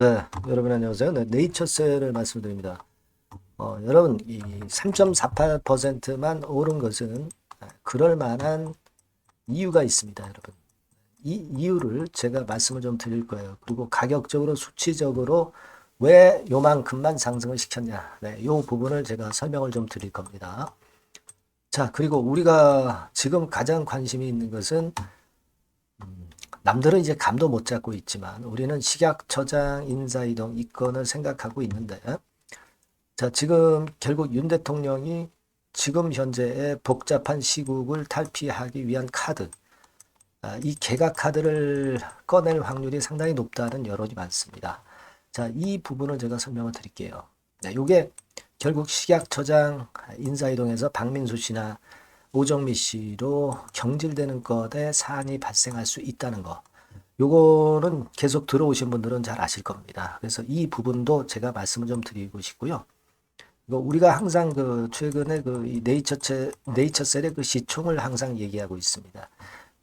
네, 여러분 안녕하세요. 네, 네이처셀을 말씀드립니다. 여러분 이 3.48%만 오른 것은 그럴 만한 이유가 있습니다, 여러분. 이 이유를 제가 말씀을 좀 드릴 거예요. 그리고 가격적으로 수치적으로 왜 요만큼만 상승을 시켰냐. 네, 이 부분을 제가 설명을 좀 드릴 겁니다. 자, 그리고 우리가 지금 가장 관심이 있는 것은 남들은 이제 감도 못 잡고 있지만 우리는 식약처장 인사이동 이 건을 생각하고 있는데 자, 지금 결국 윤 대통령이 지금 현재의 복잡한 시국을 탈피하기 위한 카드, 이 개각 카드를 꺼낼 확률이 상당히 높다는 여론이 많습니다. 자, 이 부분을 제가 설명을 드릴게요. 네, 요게 결국 식약처장 인사이동에서 박민수 씨나 오정미 씨로 경질되는 것에 사안이 발생할 수 있다는 거. 요거는 계속 들어오신 분들은 잘 아실 겁니다. 그래서 이 부분도 제가 말씀을 좀 드리고 싶고요. 이거 우리가 항상 그 최근에 그 네이처셀의 그 시총을 항상 얘기하고 있습니다.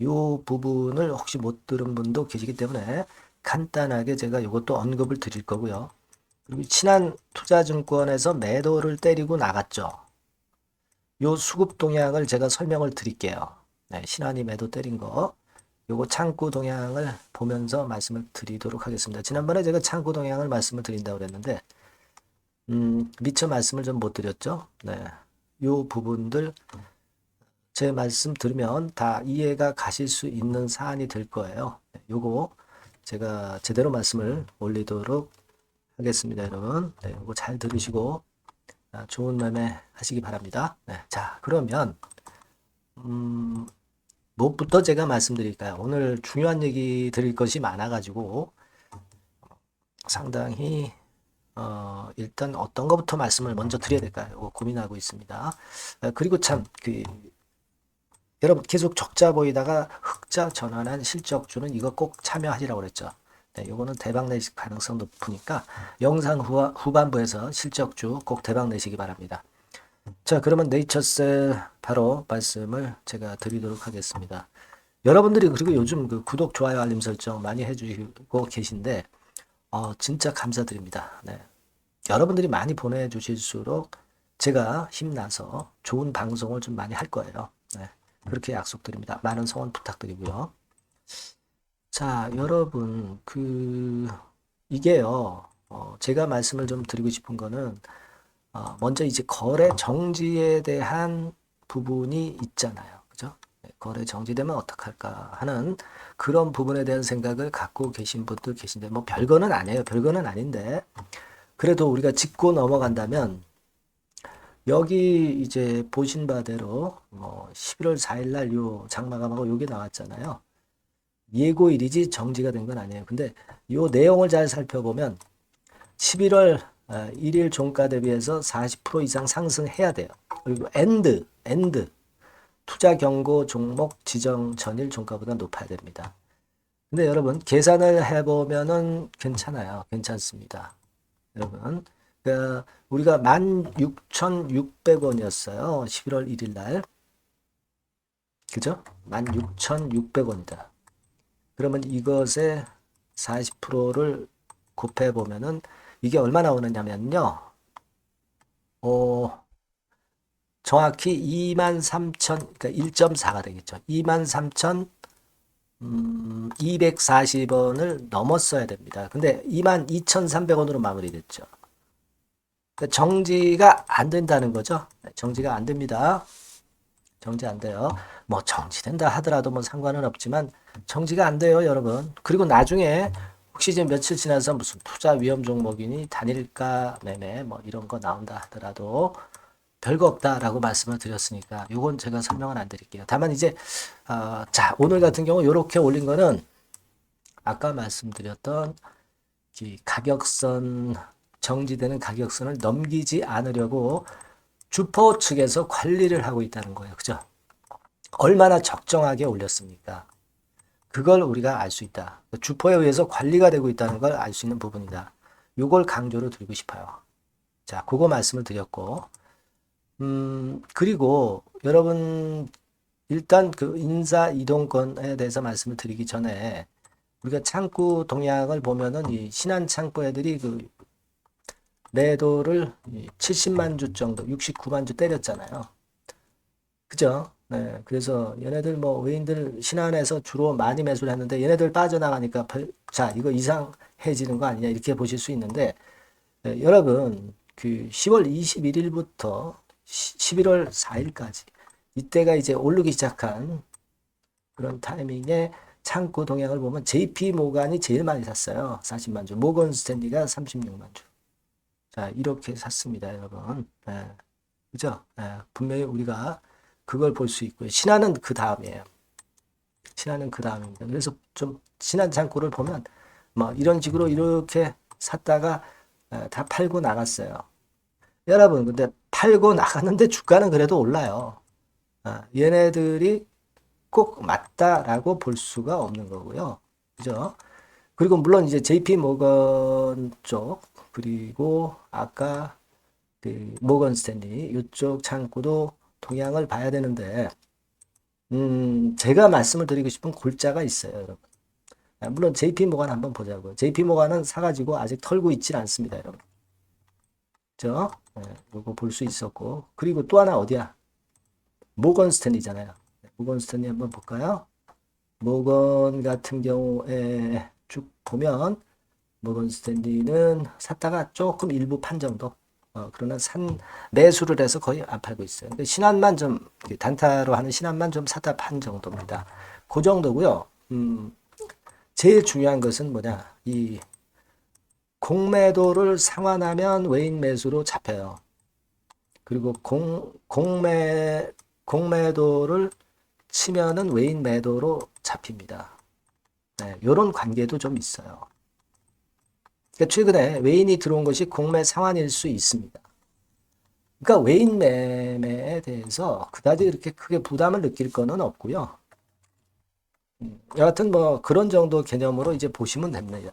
요 부분을 혹시 못 들은 분도 계시기 때문에 간단하게 제가 이것도 언급을 드릴 거고요. 그리고 친한 투자증권에서 매도를 때리고 나갔죠. 요 수급 동향을 제가 설명을 드릴게요. 네, 신한이 매도 때린 거. 요거 창구 동향을 보면서 말씀을 드리도록 하겠습니다. 지난번에 제가 창구 동향을 말씀을 드린다고 그랬는데 미처 말씀을 좀 못 드렸죠. 네. 요 부분들 제 말씀 들으면 다 이해가 가실 수 있는 사안이 될 거예요. 네, 요거 제가 제대로 말씀을 올리도록 하겠습니다, 여러분. 네, 요거 잘 들으시고 좋은 매매 하시기 바랍니다. 네, 자, 그러면 무엇부터 제가 말씀드릴까요? 오늘 중요한 얘기 드릴 것이 많아가지고 상당히 일단 어떤 것부터 말씀을 먼저 드려야 될까요? 고민하고 있습니다. 그리고 참, 여러분 계속 적자 보이다가 흑자 전환한 실적주는 이거 꼭 참여하시라고 그랬죠. 네, 요거는 대박 내실 가능성 높으니까 영상 후반부에서 실적주 꼭 대박 내시기 바랍니다. 자, 그러면 네이처셀 바로 말씀을 제가 드리도록 하겠습니다. 여러분들이 그리고 요즘 그 구독, 좋아요, 알림 설정 많이 해주시고 계신데 진짜 감사드립니다. 네. 여러분들이 많이 보내주실수록 제가 힘나서 좋은 방송을 좀 많이 할 거예요. 네. 그렇게 약속드립니다. 많은 성원 부탁드리고요. 자, 여러분, 이게요, 제가 말씀을 좀 드리고 싶은 거는, 먼저 이제 거래 정지에 대한 부분이 있잖아요. 그죠? 네, 거래 정지되면 어떡할까 하는 그런 부분에 대한 생각을 갖고 계신 분들 계신데, 뭐 별거는 아니에요. 별거는 아닌데, 그래도 우리가 짚고 넘어간다면, 여기 이제 보신 바대로 11월 4일 날 요 장마감하고 요게 나왔잖아요. 예고일이지 정지가 된 건 아니에요. 근데 요 내용을 잘 살펴보면 11월 1일 종가 대비해서 40% 이상 상승해야 돼요. 그리고 엔드 투자 경고 종목 지정 전일 종가보다 높아야 됩니다. 근데 여러분 계산을 해보면은 괜찮아요. 괜찮습니다. 여러분 우리가 16,600원이었어요. 11월 1일 날. 그죠? 16,600원이다. 그러면 이것의 40%를 곱해보면은 이게 얼마 나오느냐면요. 정확히 23,000, 그러니까 1.4가 되겠죠. 23,240원을 넘었어야 됩니다. 근데 22,300원으로 마무리됐죠. 그러니까 정지가 안 된다는 거죠. 정지가 안 됩니다. 정지 안 돼요. 뭐 정지된다 하더라도 뭐 상관은 없지만 정지가 안 돼요, 여러분. 그리고 나중에 혹시 이제 며칠 지나서 무슨 투자 위험 종목이니 단일가 매매 뭐 이런 거 나온다 하더라도 별거 없다라고 말씀을 드렸으니까 요건 제가 설명은 안 드릴게요. 다만 이제 자, 오늘 같은 경우 요렇게 올린 거는 아까 말씀드렸던 이 가격선 정지되는 가격선을 넘기지 않으려고 주포 측에서 관리를 하고 있다는 거예요. 그죠? 얼마나 적정하게 올렸습니까? 그걸 우리가 알 수 있다. 주포에 의해서 관리가 되고 있다는 걸 알 수 있는 부분이다. 이걸 강조를 드리고 싶어요. 자, 그거 말씀을 드렸고, 그리고 여러분, 일단 그 인사 이동권에 대해서 말씀을 드리기 전에 우리가 창구 동향을 보면은 이 신한 창구 애들이 그 매도를 70만 주 정도, 69만 주 때렸잖아요. 그죠? 네. 그래서 얘네들 뭐 외인들 신한에서 주로 많이 매수를 했는데 얘네들 빠져나가니까 자, 이거 이상해지는 거 아니냐 이렇게 보실 수 있는데 여러분 그 10월 21일부터 11월 4일까지 이때가 이제 오르기 시작한 그런 타이밍에 창고 동향을 보면 JP 모간이 제일 많이 샀어요. 40만 주. 모건 스탠리가 36만 주. 자, 이렇게 샀습니다, 여러분. 예, 그죠? 예, 분명히 우리가 그걸 볼 수 있고요. 신한은 그 다음이에요. 신한은 그 다음입니다. 그래서 좀 신한 창고를 보면 뭐 이런 식으로 이렇게 샀다가 다 팔고 나갔어요. 여러분, 근데 팔고 나갔는데 주가는 그래도 올라요. 얘네들이 꼭 맞다라고 볼 수가 없는 거고요. 그죠? 그리고 물론 이제 JP 모건 쪽 그리고 아까 그 모건 스탠리 이쪽 창구도 동향을 봐야 되는데 제가 말씀을 드리고 싶은 골자가 있어요, 여러분. 물론 JP 모건 한번 보자고요. JP 모건은 사가지고 아직 털고 있질 않습니다, 여러분. 그죠? 요거 볼 수 있었고 그리고 또 하나 어디야? 모건 스탠리잖아요. 모건 스탠리 한번 볼까요? 모건 같은 경우에 쭉 보면 모건 스탠리는 샀다가 조금 일부 판 정도. 그러나 매수를 해서 거의 안 팔고 있어요. 근데 신한만 좀 단타로 하는 신한만 좀 샀다 판 정도입니다. 그 정도고요. 제일 중요한 것은 뭐냐? 이 공매도를 상환하면 외인 매수로 잡혀요. 그리고 공매도를 치면은 외인 매도로 잡힙니다. 네, 이런 관계도 좀 있어요. 그러니까 최근에 외인이 들어온 것이 공매 상환일 수 있습니다. 그러니까 외인 매매에 대해서 그다지 이렇게 크게 부담을 느낄 거는 없고요. 여하튼 뭐 그런 정도 개념으로 이제 보시면 됩니다.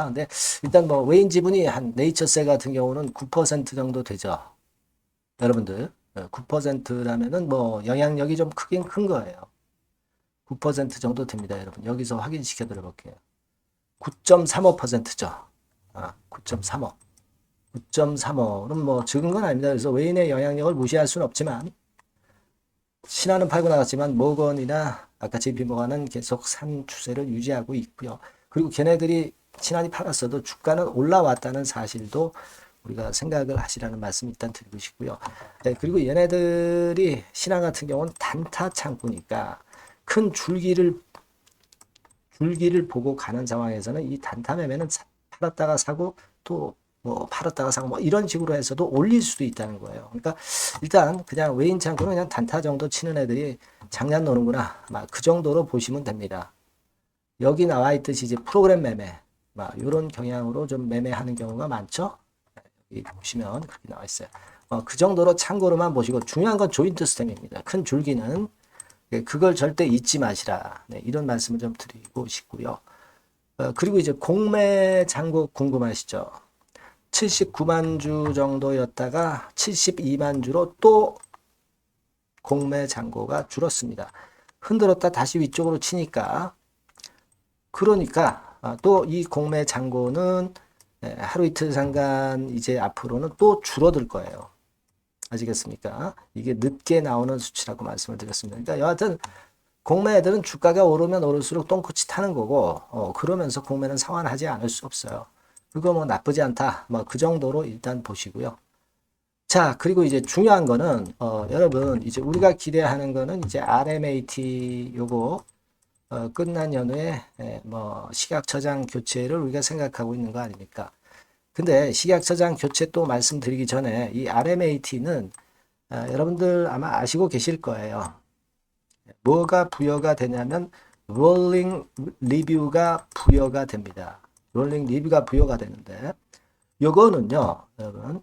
근데 일단 뭐 외인 지분이 한 네이처세 같은 경우는 9% 정도 되죠. 여러분들 9%라면은 뭐 영향력이 좀 크긴 큰 거예요. 9% 정도 됩니다, 여러분. 여기서 확인시켜 드려볼게요. 9.35%죠. 9.35. 9.35는 뭐 적은 건 아닙니다. 그래서 외인의 영향력을 무시할 수는 없지만 신한은 팔고 나갔지만 모건이나 아까 JP 모건은 계속 산 추세를 유지하고 있고요. 그리고 걔네들이 신한이 팔았어도 주가는 올라왔다는 사실도 우리가 생각을 하시라는 말씀 일단 드리고 싶고요. 네, 그리고 얘네들이 신한 같은 경우는 단타 창구니까 큰 줄기를 보고 가는 상황에서는 이 단타 매매는 팔았다가 사고 또 뭐 팔았다가 사고 뭐 이런 식으로 해서도 올릴 수도 있다는 거예요. 그러니까 일단 그냥 외인 창구는 그냥 단타 정도 치는 애들이 장난 노는구나. 막 그 정도로 보시면 됩니다. 여기 나와 있듯이 이제 프로그램 매매 막 이런 경향으로 좀 매매하는 경우가 많죠. 여기 보시면 그렇게 나와 있어요. 그 정도로 참고로만 보시고 중요한 건 조인트 스템입니다. 큰 줄기는 그걸 절대 잊지 마시라. 네, 이런 말씀을 좀 드리고 싶고요. 그리고 이제 공매 잔고 궁금하시죠? 79만 주 정도였다가 72만 주로 또 공매 잔고가 줄었습니다. 흔들었다 다시 위쪽으로 치니까 그러니까 또 이 공매 잔고는 하루 이틀 상간 이제 앞으로는 또 줄어들 거예요. 아시겠습니까? 이게 늦게 나오는 수치라고 말씀을 드렸습니다. 그러니까 여하튼 공매 애들은 주가가 오르면 오를수록 똥꼬치 타는 거고 그러면서 공매는 상환하지 않을 수 없어요. 그거 뭐 나쁘지 않다. 뭐 그 정도로 일단 보시고요. 자, 그리고 이제 중요한 거는 여러분 이제 우리가 기대하는 거는 이제 RMAT 요거 끝난 연후에 뭐 시각 저장 교체를 우리가 생각하고 있는 거 아닙니까? 근데 시각 저장 교체 또 말씀드리기 전에 이 RMAT는 여러분들 아마 아시고 계실 거예요. 뭐가 부여가 되냐면 롤링 리뷰가 부여가 됩니다. 롤링 리뷰가 부여가 되는데 요거는요, 여러분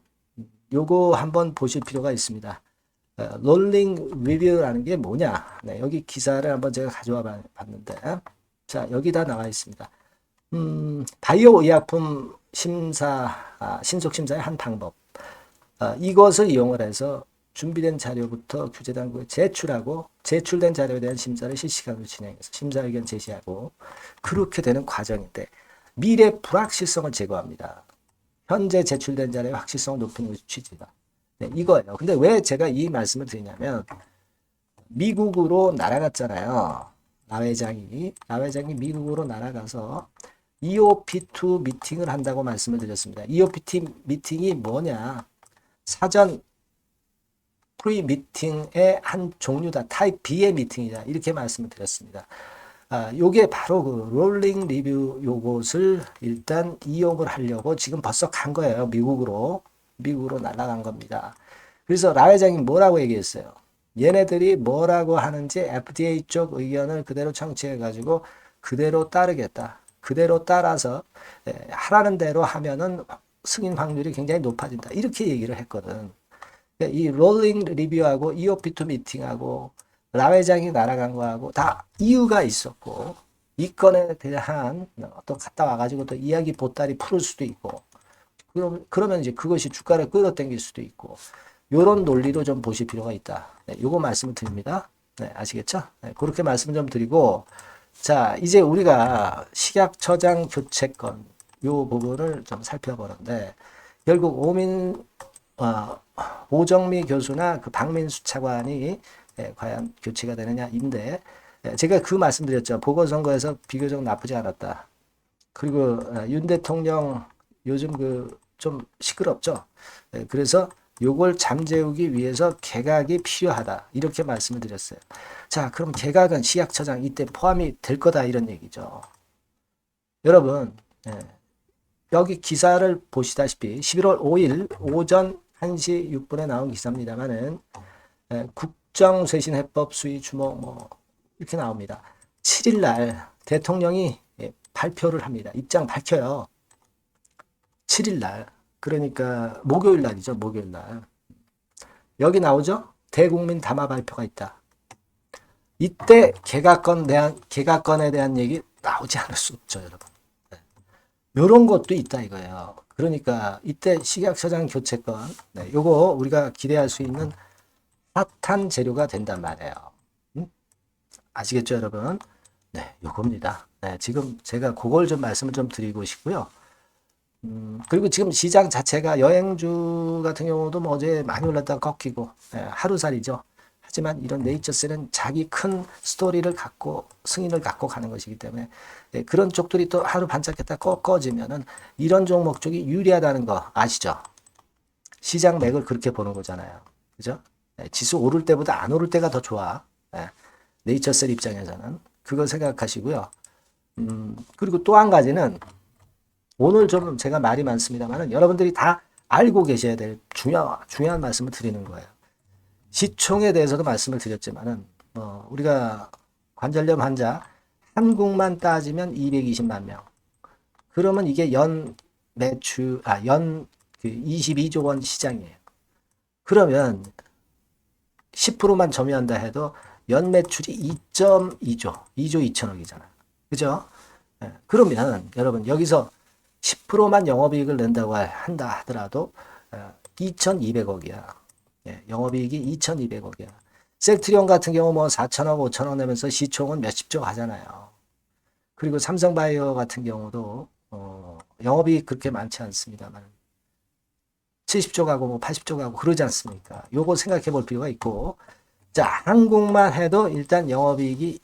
요거 한번 보실 필요가 있습니다. 롤링 리뷰라는 게 뭐냐? 네, 여기 기사를 한번 제가 가져와 봤는데 자, 여기다 나와 있습니다. 바이오 의약품 심사, 신속 심사의 한 방법. 이것을 이용을 해서 준비된 자료부터 규제당국에 제출하고 제출된 자료에 대한 심사를 실시간으로 진행해서 심사 의견 제시하고 그렇게 되는 과정인데 미래 불확실성을 제거합니다. 현재 제출된 자료의 확실성을 높이는 것이 취지다. 네, 이거예요. 근데 왜 제가 이 말씀을 드리냐면 미국으로 날아갔잖아요. 나 회장이 미국으로 날아가서 EOP2 미팅을 한다고 말씀을 드렸습니다. EOP2 미팅이 뭐냐? 사전 프리 미팅의 한 종류다. 타입 B의 미팅이다. 이렇게 말씀을 드렸습니다. 요게 바로 그 롤링 리뷰 요것을 일단 이용을 하려고 지금 벌써 간 거예요. 미국으로 날아간 겁니다. 그래서 라 회장이 뭐라고 얘기했어요? 얘네들이 뭐라고 하는지 FDA 쪽 의견을 그대로 청취해 가지고 그대로 따르겠다. 그대로 따라서 하라는 대로 하면은 승인 확률이 굉장히 높아진다. 이렇게 얘기를 했거든. 이 롤링 리뷰하고 EOP2 미팅하고 라 회장이 날아간 거하고 다 이유가 있었고 이 건에 대한 또 갔다 와가지고 또 이야기 보따리 풀을 수도 있고 그러면 이제 그것이 주가를 끌어당길 수도 있고 요런 논리도 좀 보실 필요가 있다. 네, 요거 말씀을 드립니다. 네, 아시겠죠? 네, 그렇게 말씀 좀 드리고 자 이제 우리가 식약처장 교체건 요 부분을 좀 살펴보는데 결국 오정미 교수나 그 박민수 차관이 과연 교체가 되느냐인데 제가 그 말씀드렸죠. 보궐선거에서 비교적 나쁘지 않았다. 그리고 윤 대통령 요즘 그 좀 시끄럽죠. 그래서 요걸 잠재우기 위해서 개각이 필요하다. 이렇게 말씀을 드렸어요. 자, 그럼 개각은 식약처장 이때 포함이 될 거다 이런 얘기죠. 여러분 여기 기사를 보시다시피 11월 5일 오전 1시 6분에 나온 기사입니다만은 국정쇄신해법 수위 주목 뭐 이렇게 나옵니다. 7일 날 대통령이 발표를 합니다. 입장 밝혀요. 7일 날. 그러니까 목요일 날이죠. 목요일 날. 여기 나오죠? 대국민 담화 발표가 있다. 이때 개각건에 대한 얘기 나오지 않을 수 없죠, 여러분. 이런 것도 있다 이거예요. 그러니까 이때 식약처장 교체건 요거 우리가 기대할 수 있는 핫한 재료가 된단 말이에요. 아시겠죠, 여러분? 네, 요겁니다. 네, 지금 제가 그걸 좀 말씀을 좀 드리고 싶고요. 그리고 지금 시장 자체가 여행주 같은 경우도 뭐 어제 많이 올랐다가 꺾이고 하루살이죠. 하지만 이런 네이처셀은 자기 큰 스토리를 갖고 승인을 갖고 가는 것이기 때문에 그런 쪽들이 또 하루 반짝했다 꺾어지면은 이런 종목 쪽이 유리하다는 거 아시죠? 시장 맥을 그렇게 보는 거잖아요. 그죠? 지수 오를 때보다 안 오를 때가 더 좋아. 네이처셀 입장에서는 그거 생각하시고요. 그리고 또 한 가지는 오늘 좀 제가 말이 많습니다만은 여러분들이 다 알고 계셔야 될 중요한 말씀을 드리는 거예요. 시총에 대해서도 말씀을 드렸지만은 우리가 관절염 환자 한국만 따지면 220만 명. 그러면 이게 연 22조 원 시장이에요. 그러면 10%만 점유한다 해도 연 매출이 2.2조, 2조 2천억이잖아요. 그죠? 그러면 여러분 여기서 10%만 영업이익을 낸다고 한다 하더라도 2,200억이야. 영업이익이 2,200억이야. 셀트리온 같은 경우 뭐 4천억, 5천억 내면서 시총은 몇십조 가잖아요. 그리고 삼성바이오 같은 경우도 영업이익 그렇게 많지 않습니다만 70조 가고 뭐 80조 가고 그러지 않습니까? 요거 생각해 볼 필요가 있고 자 한국만 해도 일단 영업이익이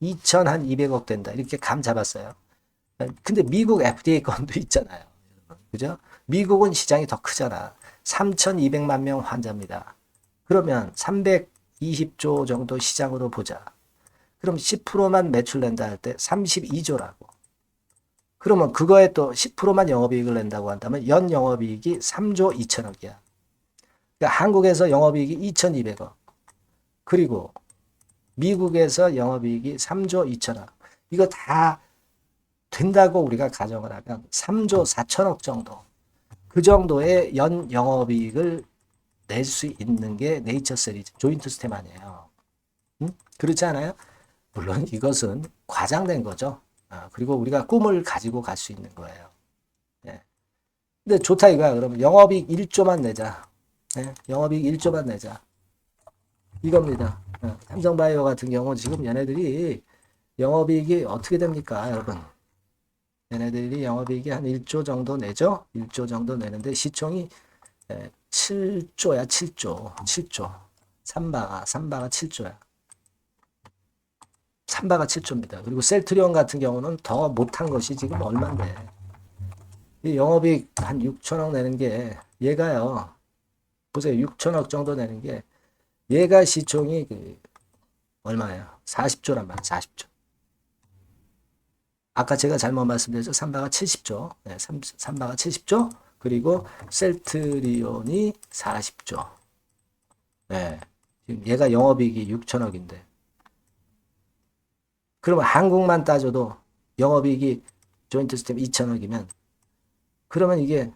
2,200억 된다. 이렇게 감 잡았어요. 근데 미국 FDA 건도 있잖아요. 그죠? 미국은 시장이 더 크잖아. 3,200만 명 환자입니다. 그러면 320조 정도 시장으로 보자. 그럼 10%만 매출 낸다 할 때 32조라고. 그러면 그거에 또 10%만 영업이익을 낸다고 한다면 연 영업이익이 3조 2천억이야. 그러니까 한국에서 영업이익이 2,200억. 그리고 미국에서 영업이익이 3조 2천억. 이거 다 된다고 우리가 가정을 하면 3조 4천억 정도. 그 정도의 연 영업이익을 낼 수 있는 게 네이처셀이죠. 조인트 스템 아니에요. 그렇지 않아요? 물론 이것은 과장된 거죠. 그리고 우리가 꿈을 가지고 갈 수 있는 거예요. 네. 근데 좋다 이거야. 그러면 영업이익 1조만 내자. 네, 영업이익 1조만 내자. 이겁니다. 삼성바이오 같은 경우 지금 얘네들이 영업이익이 어떻게 됩니까, 여러분? 얘네들이 영업이익이 한 1조 정도 내죠? 1조 정도 내는데 시총이 7조야, 7조. 7조. 삼바가 7조야. 삼바가 7조입니다. 그리고 셀트리온 같은 경우는 더 못한 것이 지금 얼마인데. 이 영업이익 한 6천억 내는 게 얘가요. 보세요. 6천억 정도 내는 게 얘가 시총이 얼마예요? 40조란 말이에요. 40조. 아까 제가 잘못 말씀드렸죠. 삼바가 70조. 네, 삼바가 70조. 그리고 셀트리온이 40조. 네. 지금 얘가 영업이익이 6천억인데. 그러면 한국만 따져도 영업이익이 조인트 시스템 2천억이면 그러면 이게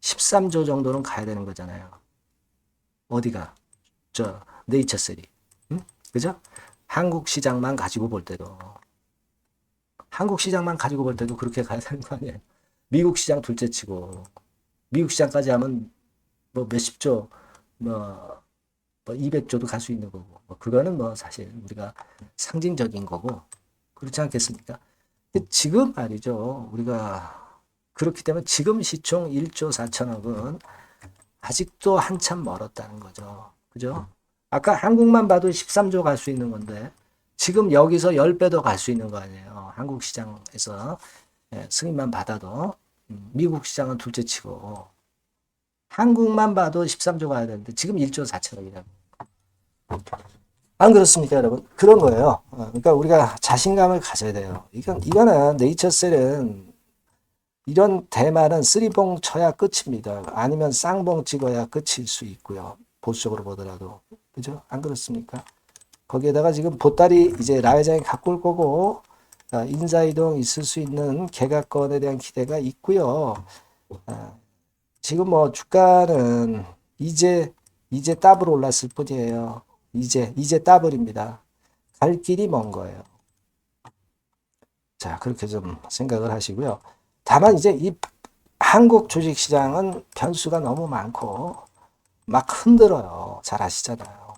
13조 정도는 가야 되는 거잖아요. 어디가? 저 네이처셀이. 응? 그죠? 한국 시장만 가지고 볼 때도 그렇게 가야 되는 거 아니에요. 미국 시장 둘째치고 미국 시장까지 하면 뭐 몇십조 뭐 200조도 갈 수 있는 거고 그거는 뭐 사실 우리가 상징적인 거고 그렇지 않겠습니까? 지금 말이죠. 우리가 그렇기 때문에 지금 시총 1조 4천억은 아직도 한참 멀었다는 거죠. 그죠? 아까 한국만 봐도 13조 갈 수 있는 건데 지금 여기서 10배도 갈 수 있는 거 아니에요. 한국 시장에서 승인만 받아도 미국 시장은 둘째치고 한국만 봐도 13조 가야 되는데 지금 1조 4천억이라고. 안 그렇습니까, 여러분? 그런 거예요. 그러니까 우리가 자신감을 가져야 돼요. 이거는 네이처셀은 이런 대만은 쓰리봉 쳐야 끝입니다. 아니면 쌍봉 찍어야 끝일 수 있고요. 보수적으로 보더라도. 그죠? 안 그렇습니까? 거기에다가 지금 보따리 이제 라회장이 갖고 올 거고, 인사이동 있을 수 있는 개각권에 대한 기대가 있고요. 지금 뭐 주가는 이제 더블 올랐을 뿐이에요. 이제 더블입니다. 갈 길이 먼 거예요. 자, 그렇게 좀 생각을 하시고요. 다만 이제 이 한국 주식시장은 변수가 너무 많고 막 흔들어요. 잘 아시잖아요.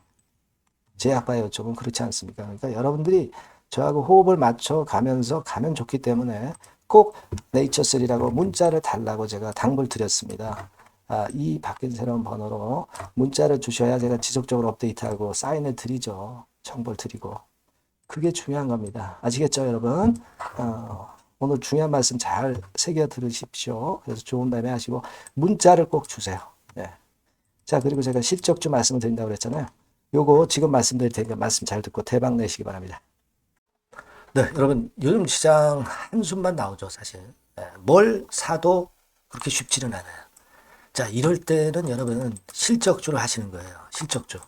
제약바이오 쪽은 그렇지 않습니까? 그러니까 여러분들이 저하고 호흡을 맞춰 가면서 가면 좋기 때문에 꼭 네이처셀이라고 문자를 달라고 제가 당부를 드렸습니다. 이 바뀐 새로운 번호로 문자를 주셔야 제가 지속적으로 업데이트하고 사인을 드리죠. 정보를 드리고. 그게 중요한 겁니다. 아시겠죠, 여러분? 오늘 중요한 말씀 잘 새겨 들으십시오. 그래서 좋은 밤에 하시고 문자를 꼭 주세요. 네. 자, 그리고 제가 실적주 말씀을 드린다고 그랬잖아요. 요거 지금 말씀드릴 테니까 말씀 잘 듣고 대박 내시기 바랍니다. 네, 여러분 요즘 시장 한숨만 나오죠, 사실. 뭘 사도 그렇게 쉽지는 않아요. 자, 이럴 때는 여러분은 실적주를 하시는 거예요. 실적주.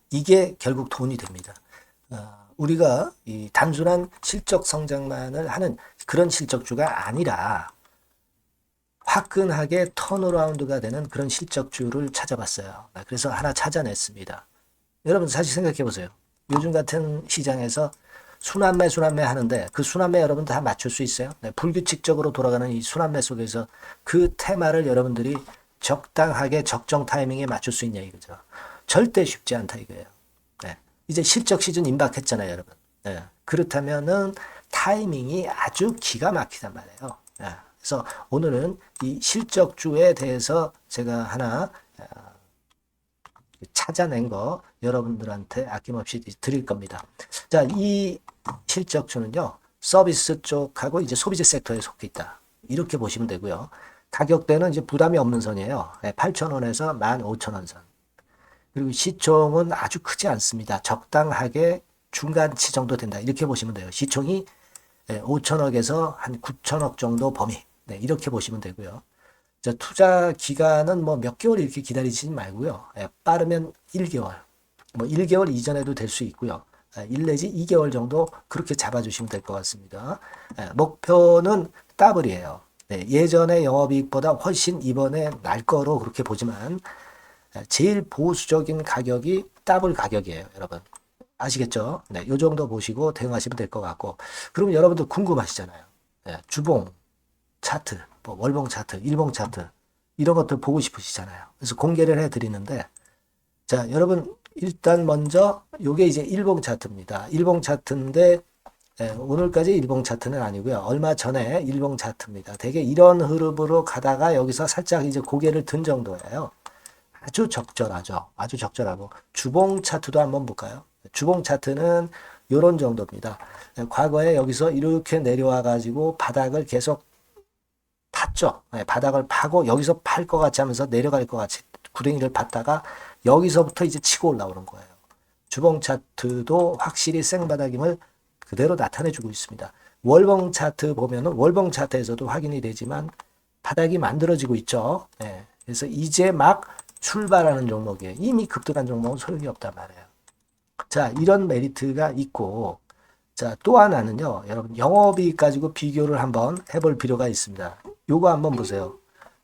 이게 결국 돈이 됩니다. 우리가 이 단순한 실적 성장만을 하는 그런 실적주가 아니라 화끈하게 턴어라운드가 되는 그런 실적주를 찾아봤어요. 그래서 하나 찾아냈습니다. 여러분 사실 생각해 보세요. 요즘 같은 시장에서 순환매 하는데 그 순환매 여러분 다 맞출 수 있어요? 네, 불규칙적으로 돌아가는 이 순환매 속에서 그 테마를 여러분들이 적당하게 적정 타이밍에 맞출 수 있냐 이거죠. 절대 쉽지 않다 이거예요. 네, 이제 실적 시즌 임박했잖아요, 여러분. 네, 그렇다면은 타이밍이 아주 기가 막히단 말이에요. 네, 그래서 오늘은 이 실적주에 대해서 제가 하나 찾아낸 거 여러분들한테 아낌없이 드릴 겁니다. 자, 이 실적주는요, 서비스 쪽하고 이제 소비재 섹터에 속해 있다. 이렇게 보시면 되고요. 가격대는 이제 부담이 없는 선이에요. 8,000원에서 15,000원 선. 그리고 시총은 아주 크지 않습니다. 적당하게 중간치 정도 된다. 이렇게 보시면 돼요. 시총이 5천억에서 한 9천억 정도 범위. 네, 이렇게 보시면 되고요. 자, 투자 기간은 뭐 몇 개월 이렇게 기다리지 말고요. 빠르면 1개월. 뭐 1개월 이전에도 될 수 있고요. 1 내지 2개월 정도 그렇게 잡아주시면 될 것 같습니다. 목표는 더블이에요. 네, 예전의 영업이익보다 훨씬 이번에 날 거로 그렇게 보지만 제일 보수적인 가격이 더블 가격이에요, 여러분. 아시겠죠? 네, 요 정도 보시고 대응하시면 될 것 같고. 그럼 여러분들 궁금하시잖아요. 네, 주봉 차트, 뭐 월봉 차트, 일봉 차트 이런 것들 보고 싶으시잖아요. 그래서 공개를 해 드리는데, 자, 여러분, 일단 먼저, 요게 이제 일봉 차트입니다. 일봉 차트인데, 오늘까지 일봉 차트는 아니고요. 얼마 전에 일봉 차트입니다. 되게 이런 흐름으로 가다가 여기서 살짝 이제 고개를 든 정도예요. 아주 적절하죠. 아주 적절하고. 주봉 차트도 한번 볼까요? 주봉 차트는 요런 정도입니다. 과거에 여기서 이렇게 내려와 가지고 바닥을 계속 팠죠. 바닥을 파고 여기서 팔 것 같이 하면서 내려갈 것 같이 구덩이를 팠다가 여기서부터 이제 치고 올라오는 거예요. 주봉 차트도 확실히 생바닥임을 그대로 나타내주고 있습니다. 월봉 차트 보면은 월봉 차트에서도 확인이 되지만 바닥이 만들어지고 있죠. 그래서 이제 막 출발하는 종목이에요. 이미 급등한 종목은 소용이 없단 말이에요. 자, 이런 메리트가 있고, 자, 또 하나는요, 여러분, 영업이익 가지고 비교를 한번 해볼 필요가 있습니다. 요거 한번 보세요.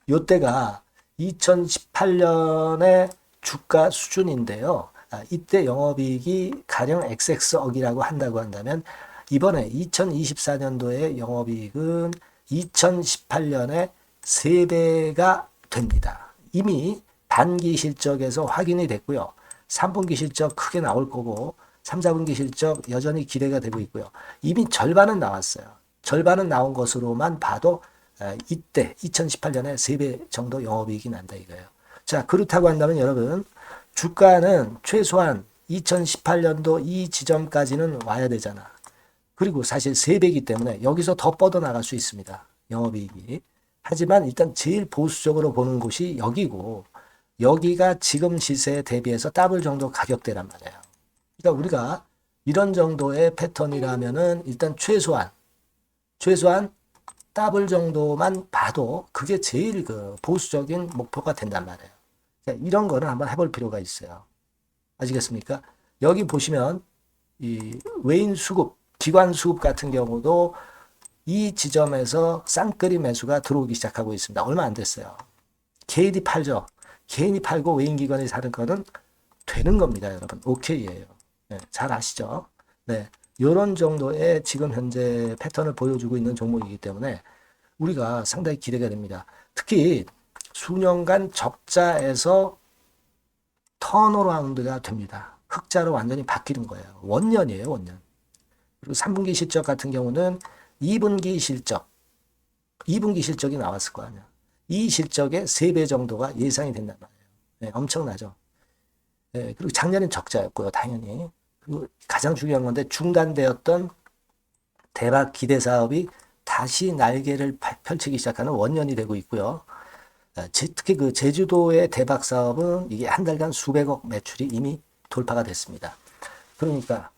요때가 2018년의 주가 수준인데요. 이때 영업이익이 가령 XX억이라고 한다고 한다면, 이번에 2024년도에 영업이익은 2018년에 3배가 됩니다. 이미 단기 실적에서 확인이 됐고요. 3분기 실적 크게 나올 거고 3, 4분기 실적 여전히 기대가 되고 있고요. 이미 절반은 나왔어요. 절반은 나온 것으로만 봐도 이때 2018년에 3배 정도 영업이익이 난다 이거예요. 자, 그렇다고 한다면 여러분 주가는 최소한 2018년도 이 지점까지는 와야 되잖아. 그리고 사실 3배이기 때문에 여기서 더 뻗어나갈 수 있습니다. 영업이익이. 하지만 일단 제일 보수적으로 보는 곳이 여기고 여기가 지금 시세에 대비해서 더블 정도 가격대란 말이에요. 그러니까 우리가 이런 정도의 패턴이라면은 일단 최소한 더블 정도만 봐도 그게 제일 그 보수적인 목표가 된단 말이에요. 그러니까 이런 거는 한번 해볼 필요가 있어요. 아시겠습니까? 여기 보시면 이 외인 수급, 기관 수급 같은 경우도 이 지점에서 쌍끌이 매수가 들어오기 시작하고 있습니다. 얼마 안 됐어요. 개인이 팔죠. 개인이 팔고 외인기관이 사는 거는 되는 겁니다, 여러분. 오케이예요. 네, 잘 아시죠? 네, 이런 정도의 지금 현재 패턴을 보여주고 있는 종목이기 때문에 우리가 상당히 기대가 됩니다. 특히 수년간 적자에서 턴어라운드가 됩니다. 흑자로 완전히 바뀌는 거예요. 원년이에요, 원년. 그리고 3분기 실적 같은 경우는 2분기 실적이 나왔을 거 아니야. 이 실적의 3배 정도가 예상이 된단 말이에요. 네, 엄청나죠. 네, 그리고 작년엔 적자였고요, 당연히. 그리고 가장 중요한 건데 중단되었던 대박 기대 사업이 다시 날개를 펼치기 시작하는 원년이 되고 있고요. 특히 그 제주도의 대박 사업은 이게 한 달간 수백억 매출이 이미 돌파가 됐습니다. 그러니까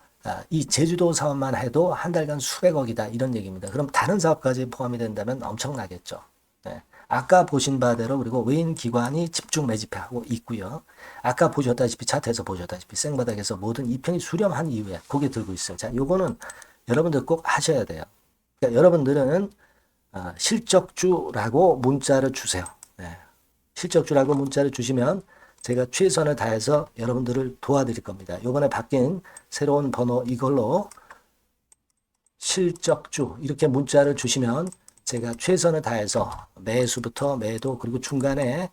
이 제주도 사업만 해도 한 달간 수백억이다 이런 얘기입니다. 그럼 다른 사업까지 포함이 된다면 엄청나겠죠. 네. 아까 보신 바대로 그리고 외인 기관이 집중 매집하고 있고요. 아까 보셨다시피 차트에서 보셨다시피 생바닥에서 모든 이평이 수렴한 이후에 고개 들고 있어요. 자, 요거는 여러분들 꼭 하셔야 돼요. 그러니까 여러분들은 실적주라고 문자를 주세요. 네. 실적주라고 문자를 주시면 제가 최선을 다해서 여러분들을 도와드릴 겁니다. 요번에 바뀐 새로운 번호 이걸로 실적주 이렇게 문자를 주시면 제가 최선을 다해서 매수부터 매도 그리고 중간에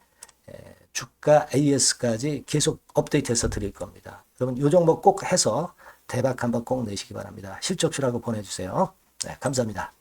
주가 AS까지 계속 업데이트해서 드릴 겁니다. 여러분 요 종목 꼭 해서 대박 한번 꼭 내시기 바랍니다. 실적주라고 보내주세요. 네, 감사합니다.